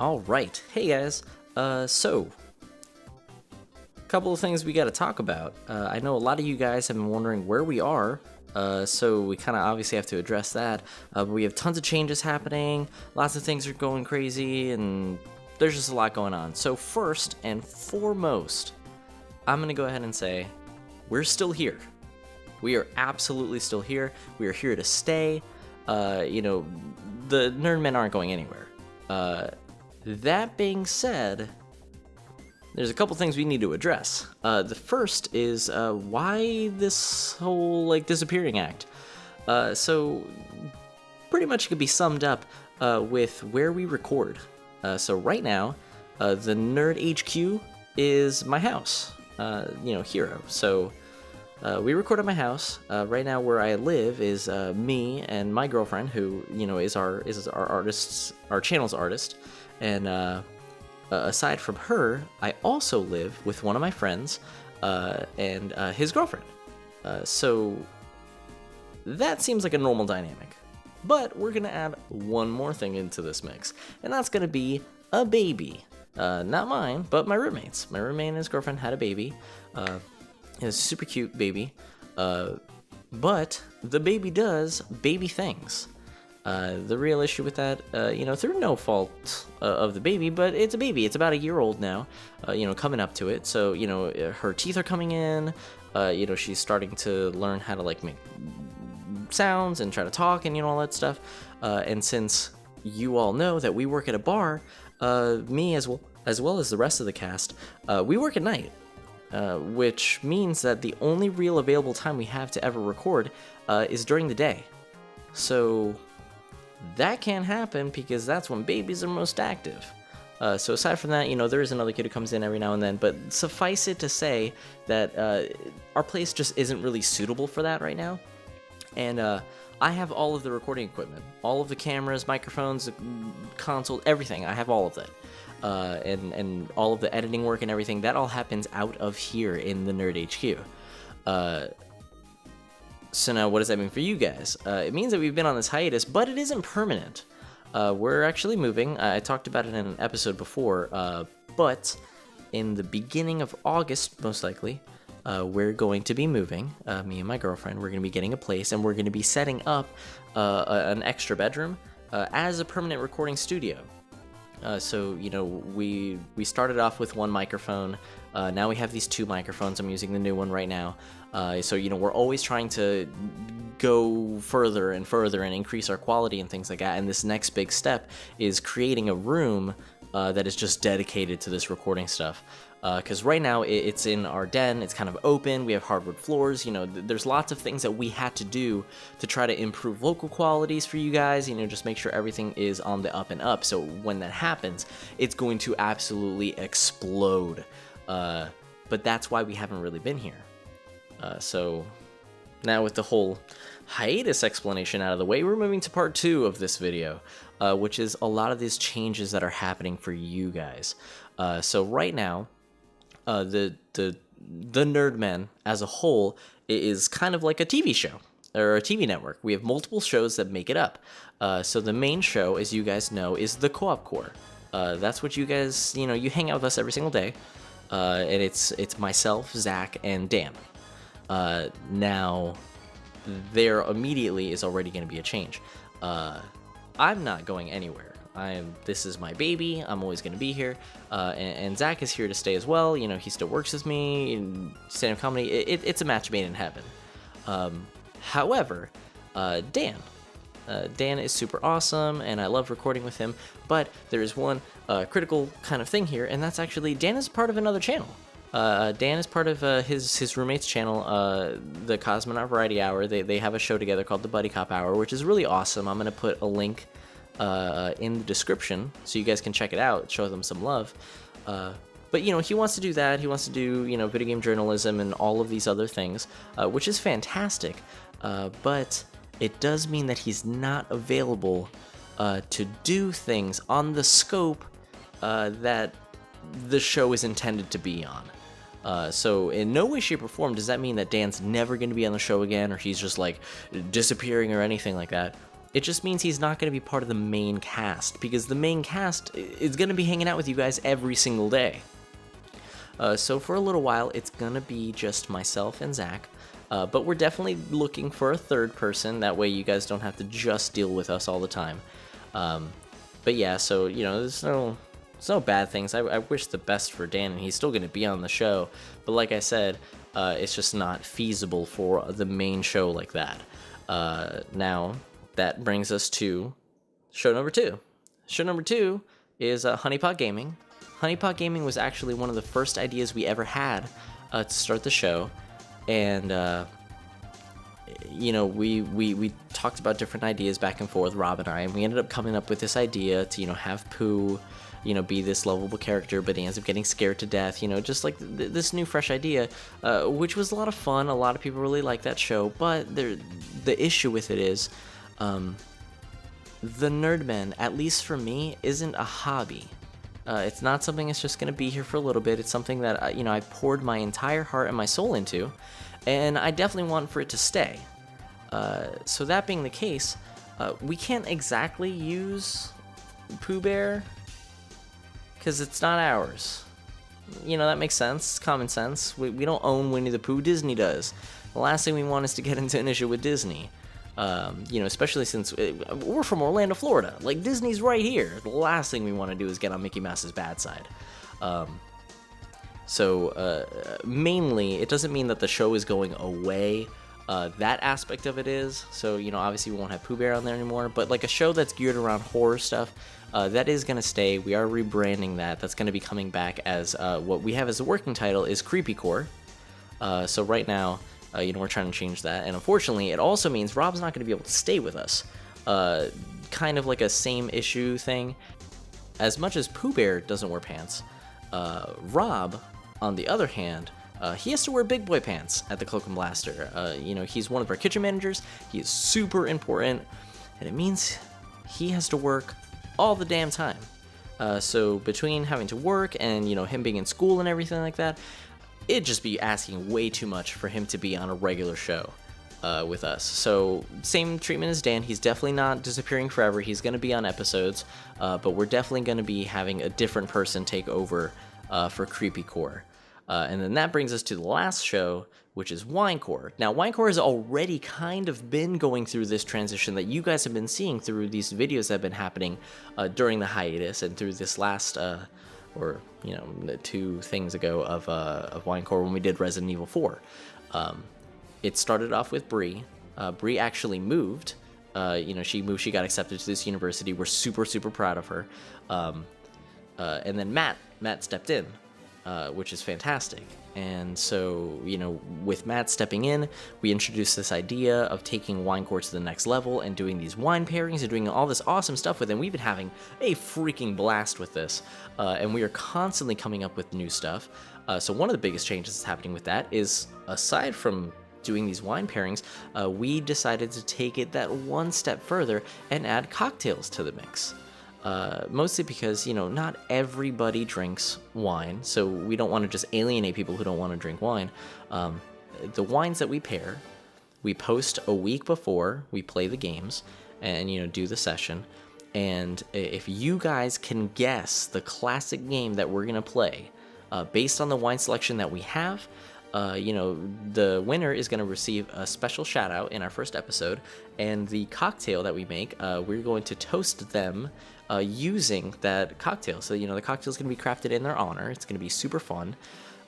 All right. Hey guys. So a couple of things we got to talk about. I know a lot of you guys have been wondering where we are. So we kind of obviously have to address that. But we have tons of changes happening. Lots of things are going crazy, and there's just a lot going on. So first and foremost, I'm gonna go ahead and say we're still here. We are absolutely still here. We are here to stay. The NerdMen aren't going anywhere. That being said, there's a couple things we need to address. The first is why this whole disappearing act. So pretty much it could be summed up with where we record. So right now, the Nerd HQ is my house. Hiro. So we record at my house. Right now, where I live is me and my girlfriend, who is our channel's artist. And aside from her, I also live with one of my friends and his girlfriend. So that seems like a normal dynamic. But we're gonna add one more thing into this mix, and that's gonna be a baby. Not mine, but my roommate's. My roommate and his girlfriend had a baby. It's a super cute baby. But the baby does baby things. The real issue with that, through no fault of the baby, but it's a baby. It's about a year old now, coming up to it. So, her teeth are coming in. She's starting to learn how to make sounds and try to talk and all that stuff. And since you all know that we work at a bar, me as well as the rest of the cast, we work at night, which means that the only real available time we have to ever record is during the day. So that can't happen because that's when babies are most active. So aside from that, there is another kid who comes in every now and then, but suffice it to say that our place just isn't really suitable for that right now. And I have all of the recording equipment, all of the cameras, microphones, console, everything. I have all of that. And all of the editing work and everything, that all happens out of here in the Nerd HQ. So now what does that mean for you guys? It means that we've been on this hiatus, but it isn't permanent. We're actually moving. I talked about it in an episode before, but in the beginning of August, most likely, we're going to be moving. Me and my girlfriend, we're going to be getting a place, and we're going to be setting up an extra bedroom as a permanent recording studio. So we started off with one microphone. Now we have these two microphones. I'm using the new one right now. So we're always trying to go further and further and increase our quality and things like that. And this next big step is creating a room that is just dedicated to this recording stuff. Because right now it's in our den. It's kind of open. We have hardwood floors. There's lots of things that we had to do to try to improve vocal qualities for you guys. Just make sure everything is on the up and up. So when that happens, it's going to absolutely explode. But that's why we haven't really been here. So now with the whole hiatus explanation out of the way, we're moving to part 2 of this video, which is a lot of these changes that are happening for you guys. So right now, the NerdMen as a whole is kind of like a TV show or a TV network. We have multiple shows that make it up. So the main show, as you guys know, is the Co-op Core. That's what you guys, you hang out with us every single day. And it's myself, Zach, and Dan. Now, there immediately is already going to be a change. I'm not going anywhere. This is my baby. I'm always going to be here. And Zach is here to stay as well. He still works with me in stand-up comedy. It's a match made in heaven. However, Dan is super awesome, and I love recording with him. But there is one critical kind of thing here, and that's actually Dan is part of another channel. Dan is part of his roommate's channel, the Cosmonaut Variety Hour. They have a show together called the Buddy Cop Hour, which is really awesome. I'm going to put a link in the description so you guys can check it out, show them some love. But he wants to do that. He wants to do video game journalism and all of these other things, which is fantastic. But it does mean that he's not available to do things on the scope that the show is intended to be on. So in no way, shape, or form does that mean that Dan's never going to be on the show again, or he's just disappearing or anything like that. It just means he's not going to be part of the main cast, because the main cast is going to be hanging out with you guys every single day. So for a little while, it's going to be just myself and Zach. But we're definitely looking for a third person. That way you guys don't have to just deal with us all the time. But yeah, so, there's no bad things. I wish the best for Dan, and he's still going to be on the show. But like I said, it's just not feasible for the main show like that. Now, that brings us to show number 2. Show number 2 is Honeypot Gaming. Honeypot Gaming was actually one of the first ideas we ever had to start the show. And, we talked about different ideas back and forth, Rob and I, and we ended up coming up with this idea to, have Pooh, be this lovable character, but he ends up getting scared to death, just like this new fresh idea, which was a lot of fun. A lot of people really like that show, but the issue with it is, the NerdMen, at least for me, isn't a hobby. It's not something that's just going to be here for a little bit. It's something that, I poured my entire heart and my soul into, and I definitely want for it to stay. So that being the case, we can't exactly use Pooh Bear, because it's not ours. That makes sense. It's common sense. We don't own Winnie the Pooh. Disney does. The last thing we want is to get into an issue with Disney. Especially since we're from Orlando, Florida. Like, Disney's right here. The last thing we want to do is get on Mickey Mouse's bad side. Mainly, it doesn't mean that the show is going away. That aspect of it is. So, obviously we won't have Pooh Bear on there anymore. But, like, a show that's geared around horror stuff, that is going to stay. We are rebranding that. That's going to be coming back as what we have as a working title is CreepyCore. So right now, we're trying to change that. And unfortunately, it also means Rob's not going to be able to stay with us. Kind of like a same issue thing. As much as Pooh Bear doesn't wear pants, Rob, on the other hand, he has to wear big boy pants at the Cloak and Blaster. He's one of our kitchen managers. He is super important, and it means he has to work all the damn time. So between having to work and, him being in school and everything like that, it'd just be asking way too much for him to be on a regular show with us. So same treatment as Dan. He's definitely not disappearing forever. He's going to be on episodes, but we're definitely going to be having a different person take over for CreepyCore. And then that brings us to the last show, which is WhyCore. Now, WhyCore has already kind of been going through this transition that you guys have been seeing through these videos that have been happening during the hiatus and through this last... the 2 things ago of WhyCore when we did Resident Evil 4. It started off with Bree. Bree actually moved. She moved. She got accepted to this university. We're super, super proud of her. And then Matt stepped in, which is fantastic. And so, with Matt stepping in, we introduced this idea of taking WhyCore to the next level and doing these wine pairings and doing all this awesome stuff with it. And we've been having a freaking blast with this. And we are constantly coming up with new stuff. So one of the biggest changes that's happening with that is, aside from doing these wine pairings, we decided to take it that one step further and add cocktails to the mix. Mostly because, not everybody drinks wine, so we don't want to just alienate people who don't want to drink wine. The wines that we pair, we post a week before we play the games and, do the session. And if you guys can guess the classic game that we're going to play, based on the wine selection that we have, the winner is going to receive a special shout out in our first episode, and the cocktail that we make, we're going to toast them using that cocktail. So, the cocktail is going to be crafted in their honor. It's going to be super fun.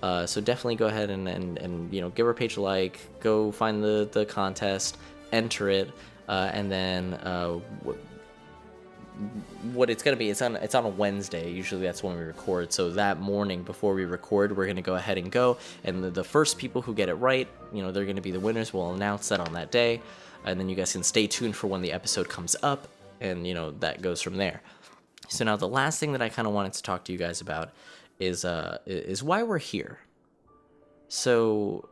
So definitely go ahead and give our page a like, go find the contest, enter it, and then what it's going to be, it's on a Wednesday. Usually that's when we record. So that morning before we record, we're going to go ahead and go. And the first people who get it right, they're going to be the winners. We'll announce that on that day. And then you guys can stay tuned for when the episode comes up. And, that goes from there. So now the last thing that I kind of wanted to talk to you guys about is why we're here. So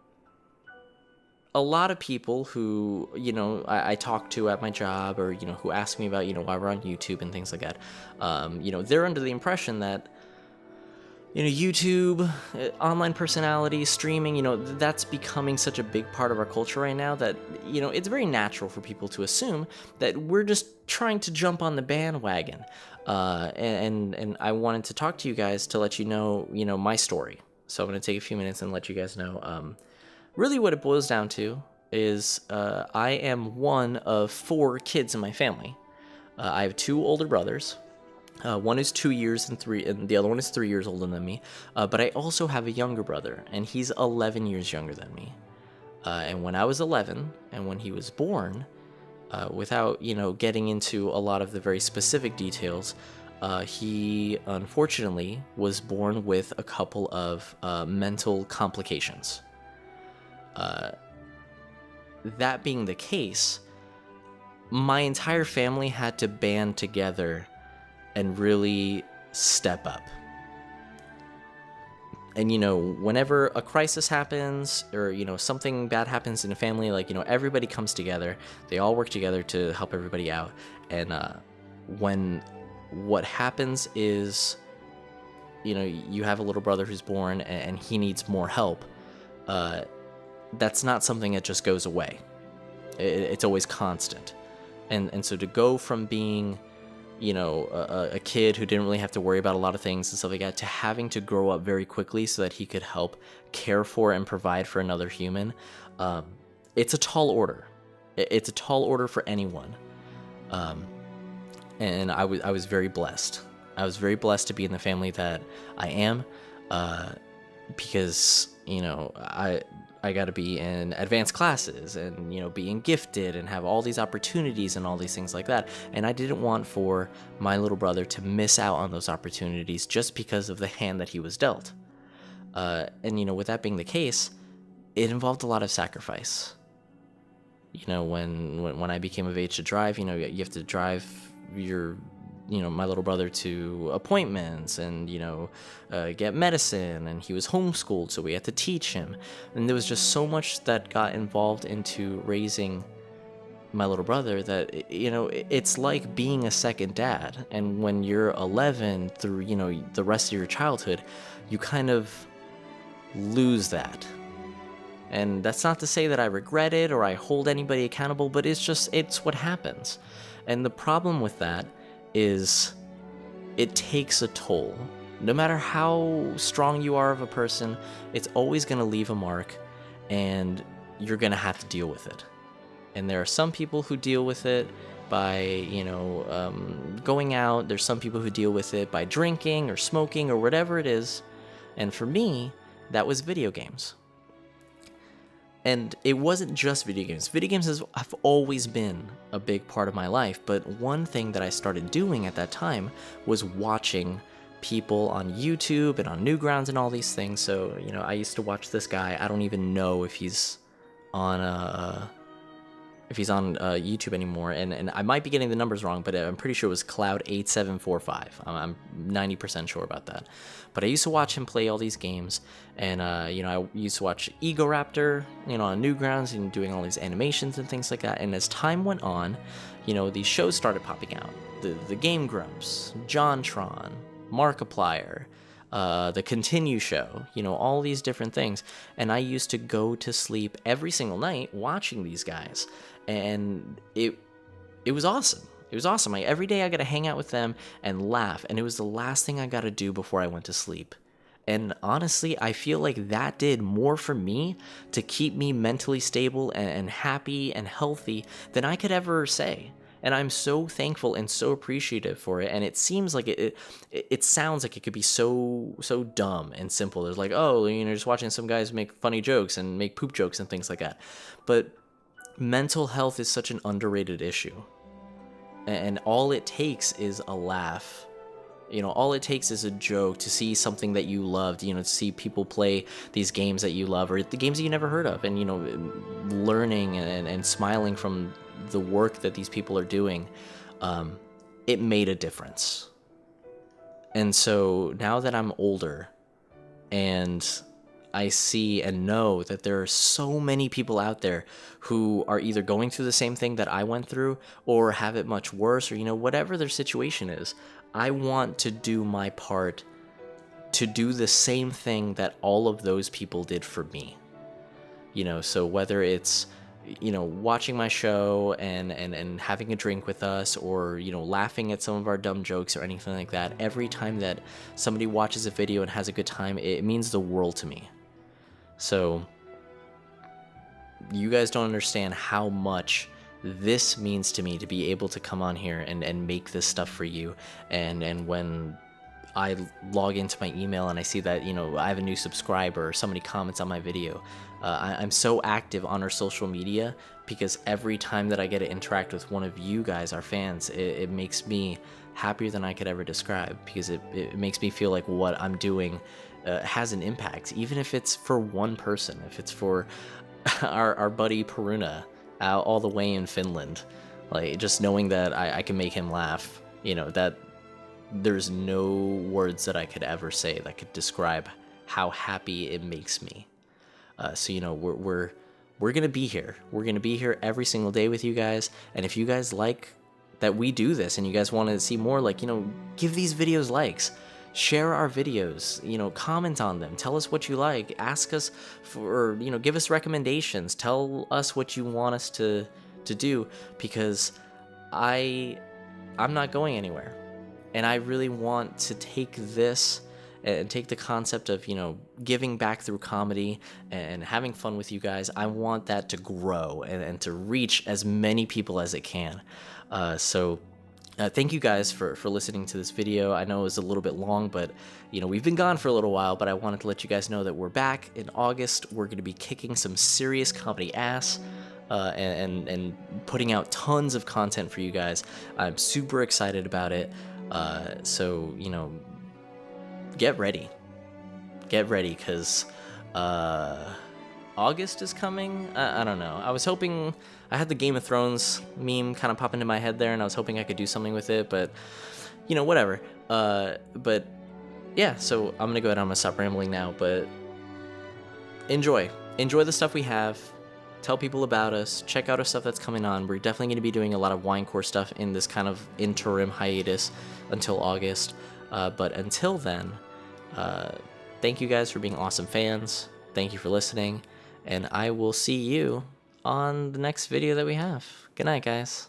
a lot of people who, I talk to at my job, or, who ask me about, why we're on YouTube and things like that, they're under the impression that, YouTube, online personality, streaming, that's becoming such a big part of our culture right now that, it's very natural for people to assume that we're just trying to jump on the bandwagon. And I wanted to talk to you guys to let you know, my story. So I'm going to take a few minutes and let you guys know, really what it boils down to is I am one of 4 kids in my family. I have 2 older brothers. One is 2 years and the other one is 3 years older than me. But I also have a younger brother, and he's 11 years younger than me. And when I was 11, and when he was born, without getting into a lot of the very specific details, he unfortunately was born with a couple of mental complications. That being the case, my entire family had to band together and really step up. And, whenever a crisis happens or, something bad happens in a family, like, everybody comes together. They all work together to help everybody out. And when what happens is, you have a little brother who's born and he needs more help, that's not something that just goes away. It's always constant. And so to go from being a kid who didn't really have to worry about a lot of things and stuff like that, to having to grow up very quickly so that he could help care for and provide for another human, it's a tall order. It's a tall order for anyone. And I was very blessed. I was very blessed to be in the family that I am, because, I got to be in advanced classes and, being gifted and have all these opportunities and all these things like that. And I didn't want for my little brother to miss out on those opportunities just because of the hand that he was dealt. And, with that being the case, it involved a lot of sacrifice. When I became of age to drive, you have to drive my little brother to appointments and, get medicine, and he was homeschooled, so we had to teach him. And there was just so much that got involved into raising my little brother that, it's like being a second dad. And when you're 11 through, the rest of your childhood, you kind of lose that. And that's not to say that I regret it or I hold anybody accountable, but it's what happens. And the problem with that is it takes a toll. No matter how strong you are of a person, it's always going to leave a mark, and you're going to have to deal with it. And there are some people who deal with it by, going out. There's some people who deal with it by drinking or smoking or whatever it is. And for me, that was video games. And it wasn't just video games. Video games have always been a big part of my life, but one thing that I started doing at that time was watching people on YouTube and on Newgrounds and all these things. So, I used to watch this guy. I don't even know if he's on YouTube anymore, and I might be getting the numbers wrong, but I'm pretty sure it was Cloud8745. I'm 90% sure about that. But I used to watch him play all these games, and I used to watch Ego Raptor, on Newgrounds, and doing all these animations and things like that. And as time went on, these shows started popping out. The Game Grumps, JonTron, Markiplier, the Continue Show, all these different things. And I used to go to sleep every single night watching these guys. And it was awesome. It was awesome. Like, every day I got to hang out with them and laugh. And it was the last thing I got to do before I went to sleep. And honestly, I feel like that did more for me to keep me mentally stable and happy and healthy than I could ever say. And I'm so thankful and so appreciative for it. And it seems like it sounds like it could be so dumb and simple. There's like, just watching some guys make funny jokes and make poop jokes and things like that. But mental health is such an underrated issue. And all it takes is a laugh. All it takes is a joke to see something that you loved, to see people play these games that you love or the games that you never heard of, and, learning and smiling from the work that these people are doing. It made a difference. And so now that I'm older and I see and know that there are so many people out there who are either going through the same thing that I went through or have it much worse, or, whatever their situation is, I want to do my part to do the same thing that all of those people did for me. You know, so whether it's, you know, watching my show and having a drink with us, or, you know, laughing at some of our dumb jokes or anything like that, every time that somebody watches a video and has a good time, it means the world to me. So you guys don't understand how much this means to me, to be able to come on here and make this stuff for you. And when I log into my email and I see that, you know, I have a new subscriber or somebody comments on my video, I'm so active on our social media because every time that I get to interact with one of you guys, our fans, it makes me happier than I could ever describe, because it makes me feel like what I'm doing has an impact, even if it's for one person, if it's for our buddy Peruna all the way in Finland. Like, just knowing that I can make him laugh, you know, that there's no words that I could ever say that could describe how happy it makes me. So, you know, we're gonna be here. We're gonna be here every single day with you guys. And if you guys like that we do this and you guys want to see more, like, you know, give these videos likes, share our videos, you know, comment on them, tell us what you like, ask us for, you know, give us recommendations, tell us what you want us to do, because I'm not going anywhere. And I really want to take this and take the concept of, you know, giving back through comedy and having fun with you guys. I want that to grow and to reach as many people as it can. So thank you guys for listening to this video. I know it was a little bit long, but, you know, we've been gone for a little while, but I wanted to let you guys know that we're back in August. We're going to be kicking some serious comedy ass. And putting out tons of content for you guys. I'm super excited about it. So, you know, get ready, because August is coming. I don't know. I was hoping, I had the Game of Thrones meme kind of pop into my head there, and I was hoping I could do something with it, but, you know, whatever. But yeah, so I'm gonna go ahead, I'm gonna stop rambling now, but enjoy the stuff we have. Tell people about us. Check out our stuff that's coming on. We're definitely going to be doing a lot of WhyCore stuff in this kind of interim hiatus until August. But until then, thank you guys for being awesome fans. Thank you for listening. And I will see you on the next video that we have. Good night, guys.